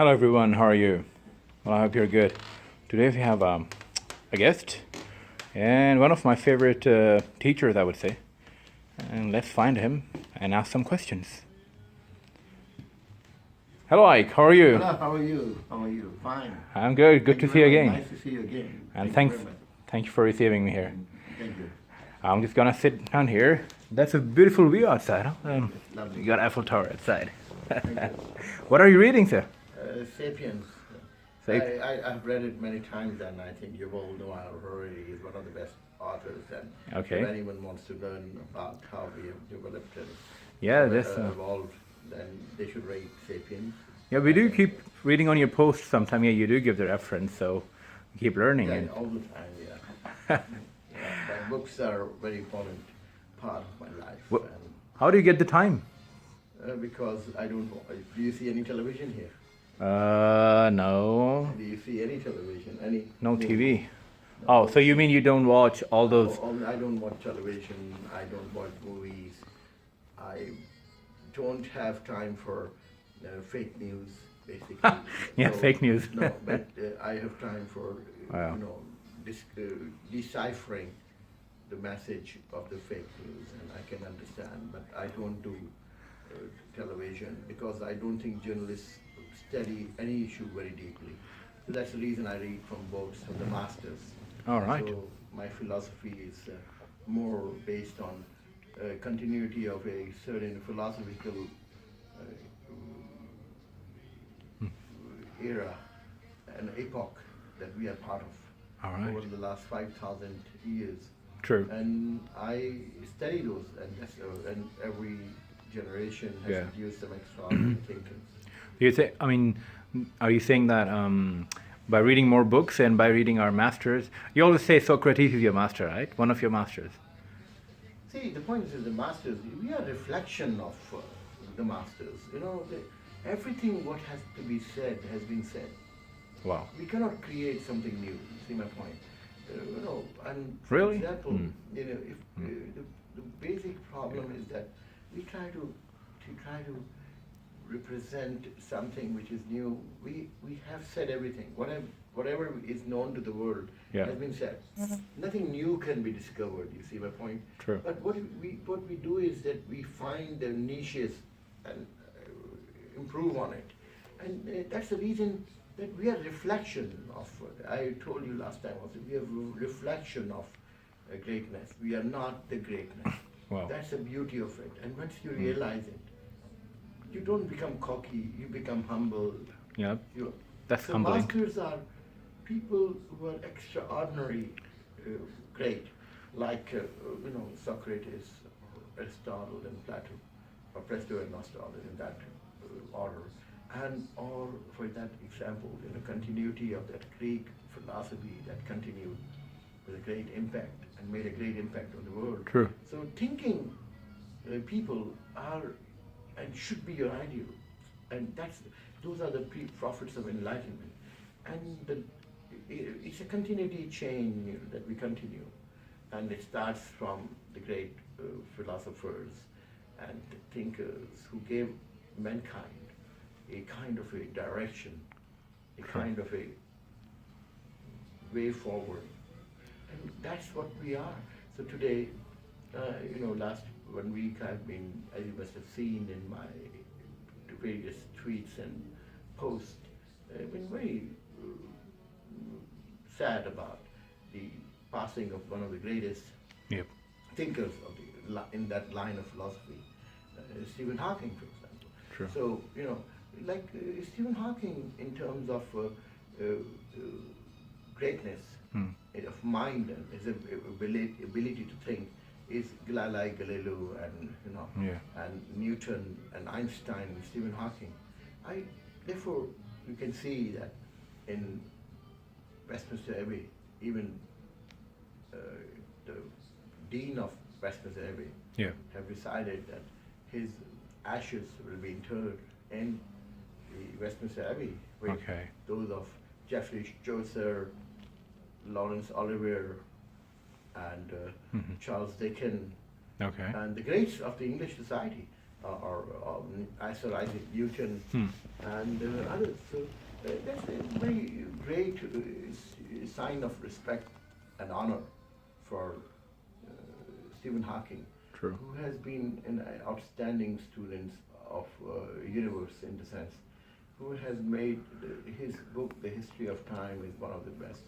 Hello everyone, how are you? Well, I hope you're good. Today we have a guest and one of my favorite teachers, I would say. And let's find him and ask some questions. Hello Ike, how are you? Hello, how are you? How are you? Fine. I'm good, good to see you again. Nice to see you again. And Thank you very much. thank you for receiving me here. Thank you. I'm just gonna sit down here. That's a beautiful view outside. Huh? Lovely. You got Eiffel Tower outside. Thank you. What are you reading, sir? Sapiens. Sap- I've read it many times, and I think you all know already is one of the best authors. And Okay. if anyone wants to learn about how we have developed and Yeah, that's evolved, then they should read Sapiens. yeah. We do keep reading on your posts sometime. Yeah, you do give the reference, so we keep learning. Yeah, And all the time. Yeah. But books are a very important part of my life. Wha- And, how do you get the time? because I don't. Do you see any television here? No, Do you see any television? Any? no movie? TV. Oh, so you mean you don't watch all those? I don't watch television. I don't watch movies. I don't have time for fake news, basically. Yeah, fake news. No, but I have time for Wow. deciphering the message of the fake news, and I can understand. But I don't do television because I don't think journalists study any issue very deeply. So that's the reason I read from books from the masters. All right. So my philosophy is more based on continuity of a certain philosophical era, an epoch that we are part of All right. over the last 5,000 years. True. And I study those, and every generation has Yeah. produced some extraordinary thinkers. You say, I mean, are you saying that by reading more books and by reading our masters, you always say Socrates is your master, right? One of your masters. See, the point is the masters, we are a reflection of the masters. Everything what has to be said has been said. Wow. We cannot create something new. See my point? And for Really? example, Mm. if the basic problem is that we try to represent something which is new. We have said everything. Whatever is known to the world Yeah. has been said. Nothing new can be discovered. You see my point? True. But what we do is that we find the niches and improve on it, and that's the reason that we are reflection of. I told you last time also, we are reflection of greatness. We are not the greatness. Wow. That's the beauty of it. And once you realize it, you don't become cocky. You become humble. Yeah. You, That's so humbling. masters are people who are extraordinary, great, like Socrates, Aristotle, and Plato, or Plato and Aristotle in that order, and or for that example, in the continuity of that Greek philosophy that continued with a great impact and made a great impact on the world. True. So thinking people are and should be your ideal, and those are the prophets of enlightenment, and it's a continuity chain that we continue, and it starts from the great philosophers and thinkers who gave mankind a kind of a direction, a kind of a way forward, and that's what we are. So today, last 1 week I've been, as you must have seen in my various tweets and posts, I've been very sad about the passing of one of the greatest Yep. thinkers in that line of philosophy, Stephen Hawking, for example. True. So, Stephen Hawking, in terms of greatness of mind and his ability to think, is like Galileo and Yeah. and Newton and Einstein and Stephen Hawking. Therefore, you can see that in Westminster Abbey, even the Dean of Westminster Abbey Yeah. have decided that his ashes will be interred in the Westminster Abbey with Okay. those of Geoffrey Chaucer, Laurence Olivier, and Charles Dickens, Okay. and the greats of the English society. or Sir Isaac Newton, and others. So that's a very great sign of respect and honor for Stephen Hawking, True. who has been an outstanding student of universe in the sense, who has made his book, The History of Time, is one of the best.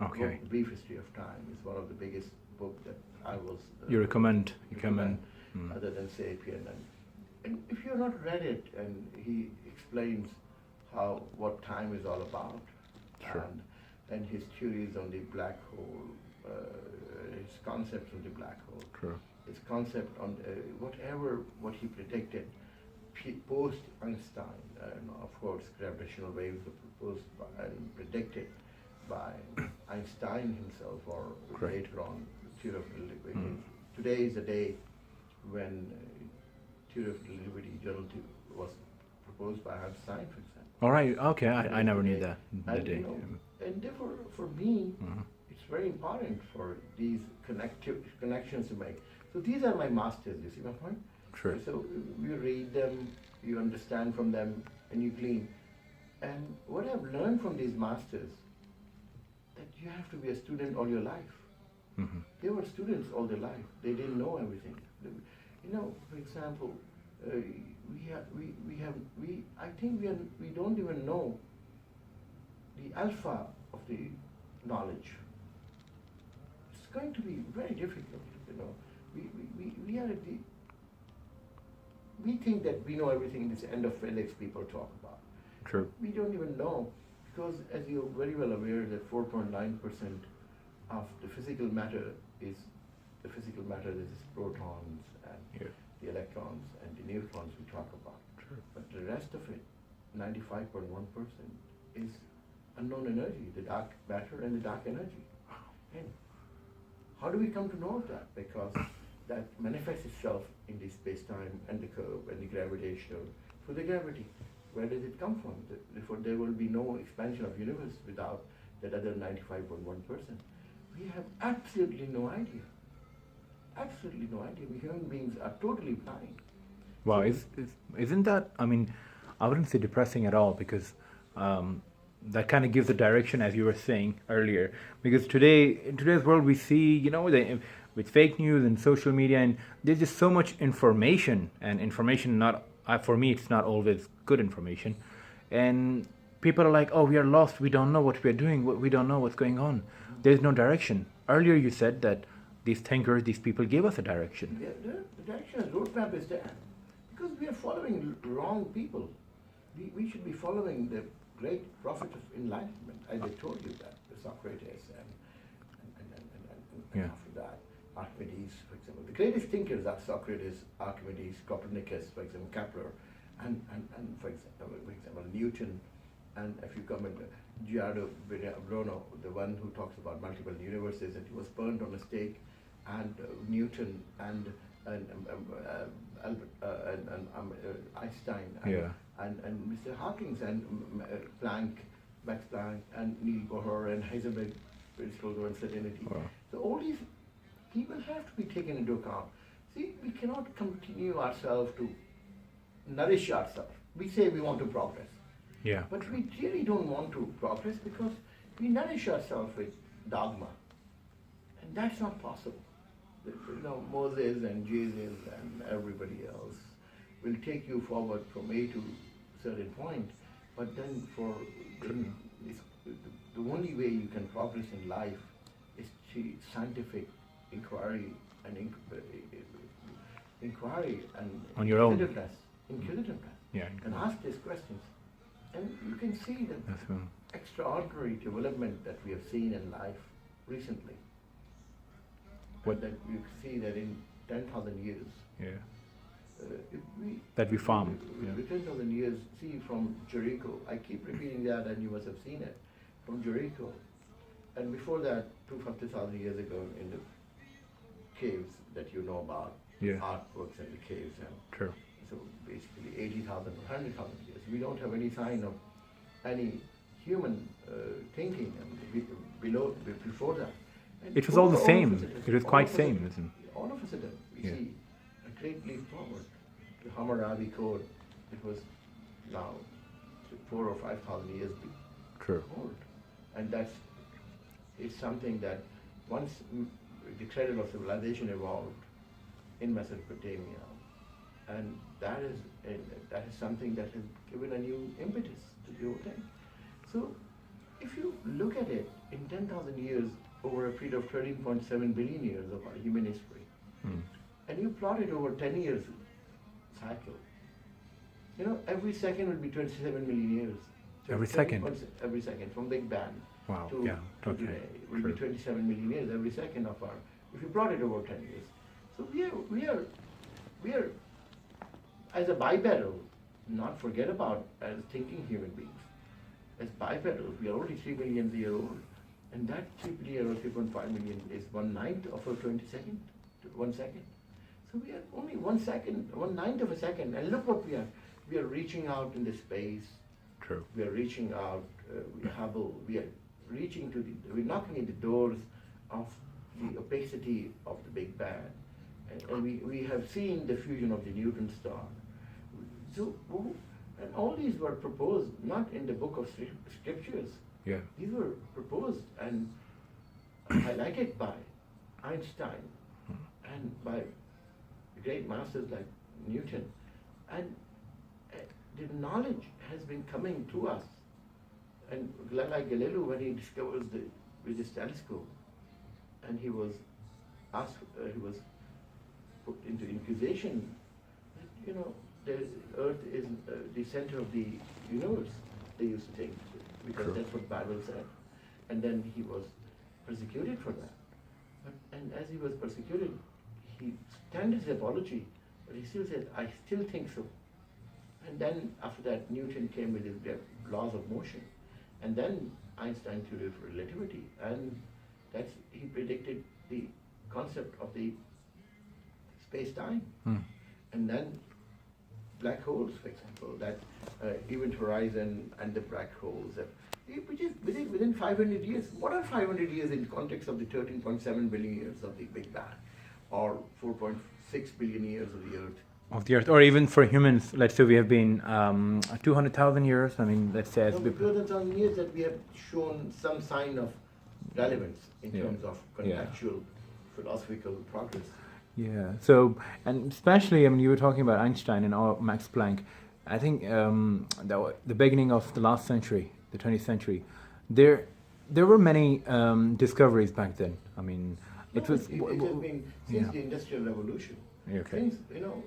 Okay. Book, Brief History of Time is one of the biggest book that I was. You recommend? Other than Sapien, and if you have not read it, and he explains what time is all about, Sure. and his theories on the black hole, his concepts on the black hole, True. his concept on what he predicted post Einstein, and of course gravitational waves were proposed and predicted by Einstein himself, or Correct. later on theory of relativity. Today is the day when theory of relativity was proposed by Einstein, for example. All right. Okay. I never knew that. The And, day. and therefore, for me, it's very important for these connections to make. So these are my masters. You see my point? Sure. So you read them, you understand from them, and you glean. And what I've learned from these masters, that you have to be a student all your life. They were students all their life. They didn't know everything. For example, I think we don't even know the alpha of the knowledge. It's going to be very difficult. We are at the. We think that we know everything. This end of physics people talk about. True. We don't even know, because as you're very well aware that 4.9% of the physical matter is protons and the electrons and the neutrons we talk about. True. But the rest of it, 95.1%, is unknown energy, the dark matter and the dark energy. And how do we come to know that? Because that manifests itself in the space-time and the curve and the gravitational, through the gravity. Where does it come from? Therefore, there will be no expansion of universe without that other 95.1%. We have absolutely no idea. Absolutely no idea. We human beings are totally blind. Wow. So Isn't that? I mean, I wouldn't say depressing at all, because that kind of gives the direction, as you were saying earlier. Because in today's world, we see, with fake news and social media, and there's just so much information, and information not for me, it's not always good information, and people are like, oh, we are lost, we don't know what we are doing, we don't know what's going on. There's no direction. Earlier you said that these thinkers, these people gave us a direction. the direction, roadmap is there. Because we are following wrong people. We should be following the great prophet of enlightenment. I told you that, Socrates and Yeah. after that, Archimedes, for example. The greatest thinkers are Socrates, Archimedes, Copernicus, for example, Kepler, and for example, Newton, and if you come into Bruno, the one who talks about multiple universes, and he was burned on a stake, and Newton and Einstein, and Mr. Hawkins, and Max Planck, and Neil Bohr, and Heisenberg, principles of uncertainty. Wow. So all these people have to be taken into account. See, we cannot continue ourselves to nourish ourselves. We say we want to progress. Yeah. But we really don't want to progress because we nourish ourselves with dogma. And that's not possible. Moses and Jesus and everybody else will take you forward from A to certain point, but then the only way you can progress in life is through scientific inquiry and On your own. inquisitiveness, Yeah. and ask these questions. And you can see the That's one. extraordinary development that we have seen in life recently. What- That you see that in 10,000 years, Yeah. that we found, yeah. 10,000 years, see from Jericho, I keep repeating that and you must have seen it, from Jericho. And before that, 250,000 years ago in the caves that you know about, Yeah. artworks in the caves, and True. so basically 80,000 or 100,000 years. We don't have any sign of any human thinking before that. And It was all the of same. a sudden- It was all quite of a same, sudden- isn't it? All of a sudden, we Yeah. see a great leap forward. the Hammurabi Code, it was now 4 or 5,000 years True. old. And that's it's something that once the cradle of civilization evolved in Mesopotamia, and that is something that has given a new impetus to the whole thing. So if you look at it in 10,000 years, over a period of 13.7 billion years of our human history, and you plot it over 10 years cycle, every second will be 27 million years. So Every second? Every second, from Big Bang Wow. to, Yeah. to Okay. today, will True. be 27 million years every second of our, if you plot it over 10 years. So we are, as a bipedal, not forget about as thinking human beings. As bipedal, we are only 3 million years old. And that 3 billion or 3.5 million is 1/9 of a 22nd, 1 second. So we are only 1 second, 1/9 of a second. And look what we are. We are reaching out in the space. True. We are reaching out, Hubble. We are reaching to we're knocking at the doors of the opacity of the Big Bang. And we have seen the fusion of the neutron star. So, and all these were proposed not in the book of scriptures. Yeah. These were proposed and highlighted by Einstein and by great masters like Newton. And the knowledge has been coming to us. And like Galileo, when he discovers with his telescope, and he was put into inquisition, that, the Earth is the center of the universe, they used to think, because True. that's what Bible said. And then he was persecuted for that. And as he was persecuted, he tendered his apology, but he still said, I still think so. And then after that, Newton came with his laws of motion. And then Einstein theory of relativity. And he predicted the concept of the space-time. And then black holes, for example, that event horizon and the black holes, which is within 500 years. What are 500 years in context of the 13.7 billion years of the Big Bang, or 4.6 billion years of the Earth? Of the Earth, or even for humans, let's say we have been 200,000 years. I mean, let's say as 200,000 years that we have shown some sign of relevance in terms of contextual philosophical progress. Yeah. So, and especially, I mean, you were talking about Einstein and Max Planck. I think the beginning of the last century, the 20th century, there were many discoveries back then. I mean, it has been since the Industrial Revolution. Okay. Since,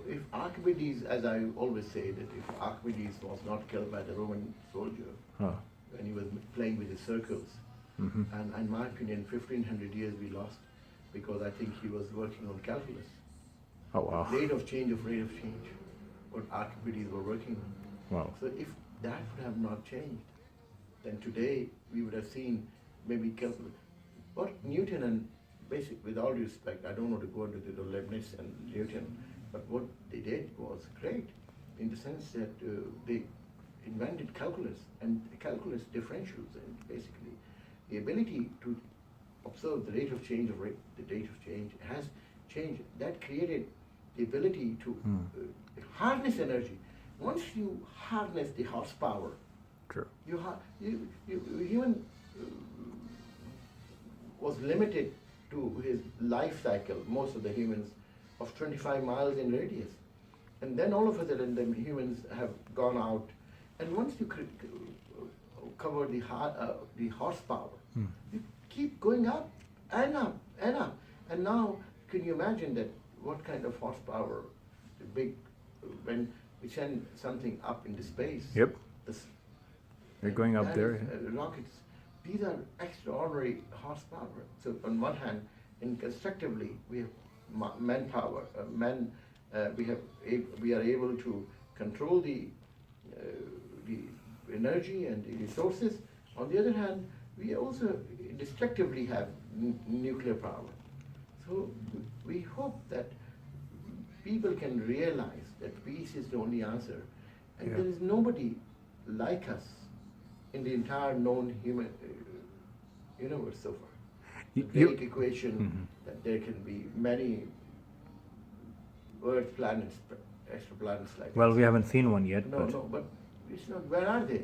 if Archimedes, as I always say, that if Archimedes was not killed by the Roman soldier when he was playing with the circles, and in my opinion, 1,500 years we lost, because I think he was working on calculus. Oh, wow. Rate of change, what Archimedes were working on. Wow. So if that would have not changed, then today we would have seen maybe calculus. What Newton and with all due respect, I don't want to go into the Leibniz and Newton, but what they did was great in the sense that they invented calculus and calculus differentials, and basically the ability to observe the rate of change has changed. That created the ability to harness energy. Once you harness the horsepower, True. Human was limited to his life cycle, most of the humans, of 25 miles in radius. And then all of a sudden the humans have gone out, and once you cover the horsepower, you keep going up and up and up. And now, can you imagine that what kind of horsepower, when we send something up into space? Yep. They're going up there. Rockets. These are extraordinary horsepower. So on one hand, constructively, we have manpower. We are able to control the energy and the resources. On the other hand, we also destructively have nuclear power. So we hope that people can realize that peace is the only answer, and there is nobody like us in the entire known human universe so far. The great equation that there can be many Earth planets extra planets like Well, us. we haven't seen one yet, No, but no, but it's not. Where are they?